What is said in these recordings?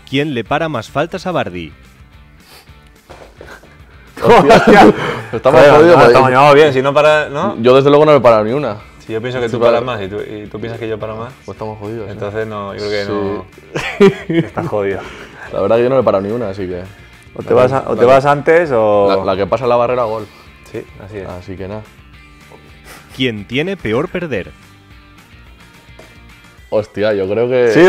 ¿Quién le para más faltas a Bardi? Hostia. Estamos jodidos. Estamos llevados bien, si no para, ¿no? Yo desde luego no me he parado ni una. Si yo pienso que tú paras más y tú piensas que yo paro más, Pues estamos jodidos. entonces no, yo creo que no. Estás jodido. La verdad que yo no me he parado ni una, así que... O te vas antes o... La que pasa la barrera, gol. Sí, así es. Así que nada. ¿Quién tiene peor perder? Hostia, yo creo que... Sí,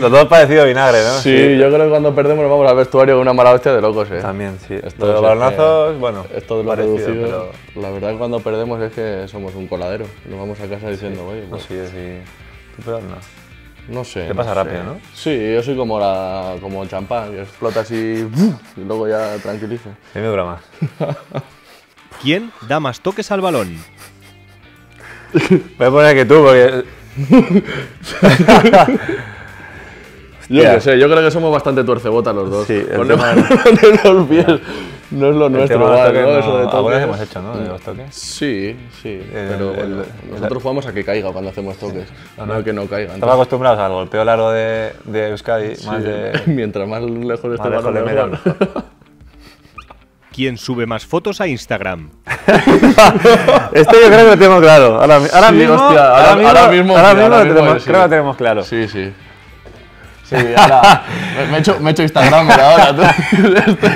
todo parecido a vinagre, ¿no? Sí, yo creo que cuando perdemos nos vamos al vestuario con una mala hostia de locos, ¿eh? También, sí. Esto Los es balonazos, bueno, Esto de lo parecido, reducido, la verdad que cuando perdemos es que somos un coladero. Nos vamos a casa diciendo, oye, no pues, sé si... Tú peor no. no sé. Te pasa no rápido, sé. ¿no? Sí, yo soy como el champán, que explota así ¡buf! Y luego ya tranquilizo. A mí me dura más. ¿Quién da más toques al balón? Voy a poner que tú, porque... Yo qué sé, yo creo que somos bastante tuercebotas los dos. Sí, el con tema los pies no es lo El nuestro, tema de los igual, toques ¿no? no- Eso de alguna vez toques. hemos hecho, ¿no? De los toques. Sí, sí, pero bueno, nosotros jugamos a que caiga cuando hacemos toques, no a que no caiga. Estamos acostumbrados al golpeo largo de Euskadi, más Entonces, de... mientras más lejos esté Más lejos de mejor. media. ¿Quién sube más fotos a Instagram? Esto yo creo que lo tenemos claro. Ahora Sí, mismo, hostia, ahora mismo lo sí. creo que lo tenemos claro. Sí, sí. Sí, ahora me he hecho Instagramer ahora.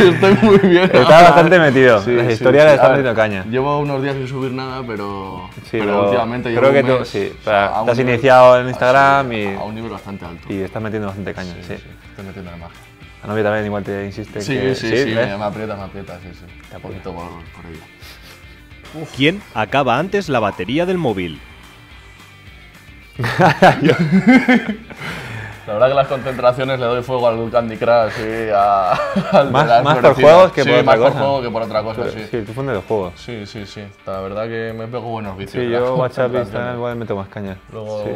Estoy muy bien. Está ahora. bastante metido. Sí, Las sí, historias sí. le están A ver, metiendo caña. Llevo unos días sin subir nada, pero Sí, pero últimamente creo llevo que un tú, mes sí, a un te has nivel- iniciado en Instagram a un nivel bastante alto. y estás metiendo bastante caña. Sí. Estoy metiendo de magia. La novia también igual te insiste. Sí, que, sí, ¿ves? me aprieta, sí, sí. Te apoyito por ella. ¿Quién acaba antes la batería del móvil? La verdad que las concentraciones le doy fuego al Candy Crush, sí, al Más- de las más por florecidas. juegos que Sí, por otra más por cosa. juego que por otra cosa, sí. Sí, tú fundes los juegos. Sí, sí, sí. La verdad que me pego buenos vicios. Sí, de las yo WhatsApp y concentraciones. Instagram igual meto más caña. Luego, Sí.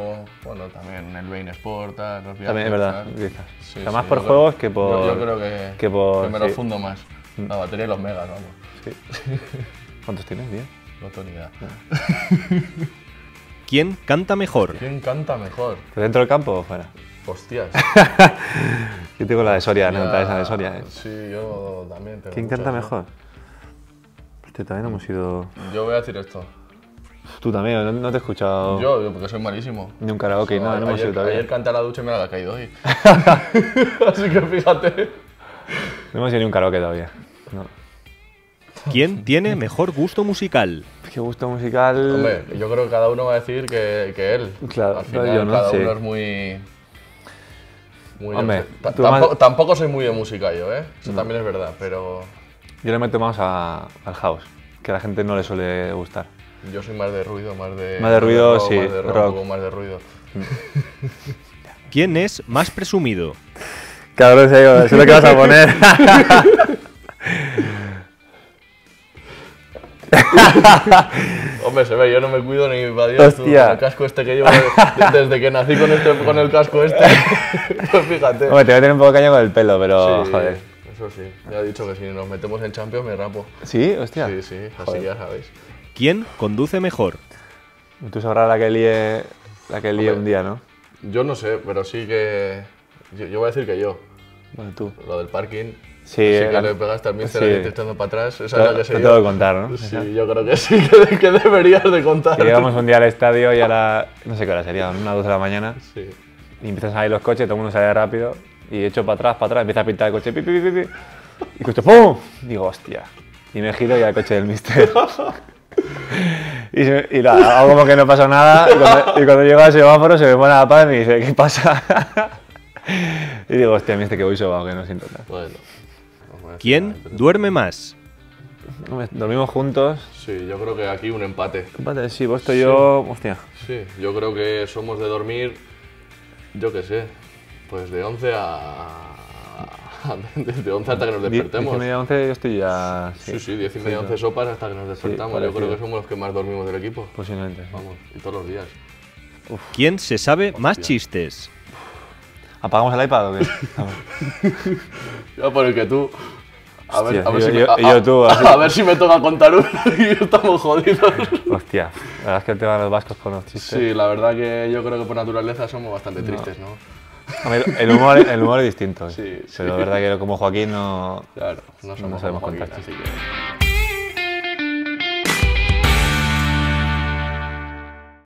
bueno, también el Bain Sport, tal, los viajes. También es verdad, tal. utilizas. Sí, O sea, sí, más por yo juegos creo- que por... Yo creo que me lo sí. fundo más. La batería y los megas, vamos. Sí. ¿Cuántos tienes, 10? No tengo ni idea. ¿Quién canta mejor? ¿Quién canta mejor? ¿Pero dentro del campo o fuera? Hostias. Yo tengo la de Soria, la Ya, nota esa de Soria. Sí, yo también tengo. ¿Quién muchas, canta ¿no? mejor? Hostia, también hemos ido... Yo voy a decir esto. Tú también, no te he escuchado Yo porque soy malísimo. ni un karaoke, no hemos ido todavía. Ayer canté a la ducha y me la ha caído hoy. Así que fíjate. No hemos ido ni un karaoke todavía. No. ¿Quién tiene mejor gusto musical? Qué gusto musical... Hombre, yo creo que cada uno va a decir que él. Claro, Al final, yo no, cada sí. uno es muy. Hombre, tú tampoco, más- tampoco soy muy de música yo, ¿eh? Eso también es verdad, pero Yo le meto más al house, que a la gente no le suele gustar. yo soy más de ruido, más de. Más de ruido, rock, sí, Más de rock, rock. un poco más de ruido. ¿Quién es más presumido? Cabrón, eso es lo que vas a poner. Hombre, se ve, yo no me cuido ni para Dios, tú, Hostia. con el casco este que llevo desde que nací con el casco este. Pues fíjate. Hombre, te voy a tener un poco de caña con el pelo, pero Sí, joder. eso sí. Ya he dicho que si nos metemos en Champions me rapo. ¿Sí? Hostia. Sí, sí, así Joder. que ya sabéis. ¿Quién conduce mejor? Tú sabrás la que líe Hombre. un día, ¿no? Yo no sé, pero sí que. Yo voy a decir que yo. Bueno, tú. Lo del parking. Sí, que la- le pegaste al míster sí. ahí intentando para atrás. Esa es Lo la que sé lo yo. tengo que contar, ¿no? Sí, yo creo que sí, que deberías de contar. Que llegamos un día al estadio y a la... no sé qué hora sería, una 2 de la mañana. Sí. Y empiezan a salir los coches, todo el mundo sale rápido. Y echo para atrás, empieza a pintar el coche. Pi, pi, pi, pi, pi. Y escucho ¡pum! Digo, hostia. Y me giro y al coche del mister. Y nada, hago como que no pasa nada. Y cuando llego al semáforo se me pone la paz y me dice, ¿qué pasa? Y digo, hostia, mister, que voy sobao, que no siento nada. Bueno. no voy a decir ¿Quién nada, pero- duerme más? Hombre, dormimos juntos. Sí, yo creo que aquí un empate. Empate, sí, vos y yo, hostia. Sí, yo creo que somos de dormir, yo qué sé, pues de 11 de 11 hasta que nos 10 despertemos. y media, 11, yo estoy ya... Sí, sí, 10 y media, 11 sopas hasta que nos despertamos. Yo creo parecido. que somos los que más dormimos del equipo. Posiblemente. Vamos, y todos los días. ¿Quién se sabe más chistes? ¿Apagamos el iPad o qué? Vamos. Yo por el que tú. A ver, Hostia, a ver yo- si yo- me, yo tú, así. a ver si me toca contar uno y estamos jodidos. Hostia, la verdad es que el tema de los vascos con los chistes... Sí, la verdad que yo creo que por naturaleza somos bastante tristes, ¿no? A ver, el humor es distinto. Sí, Pero la verdad que como Joaquín no, Claro, no no sabemos Joaquín, contar así chistes. que...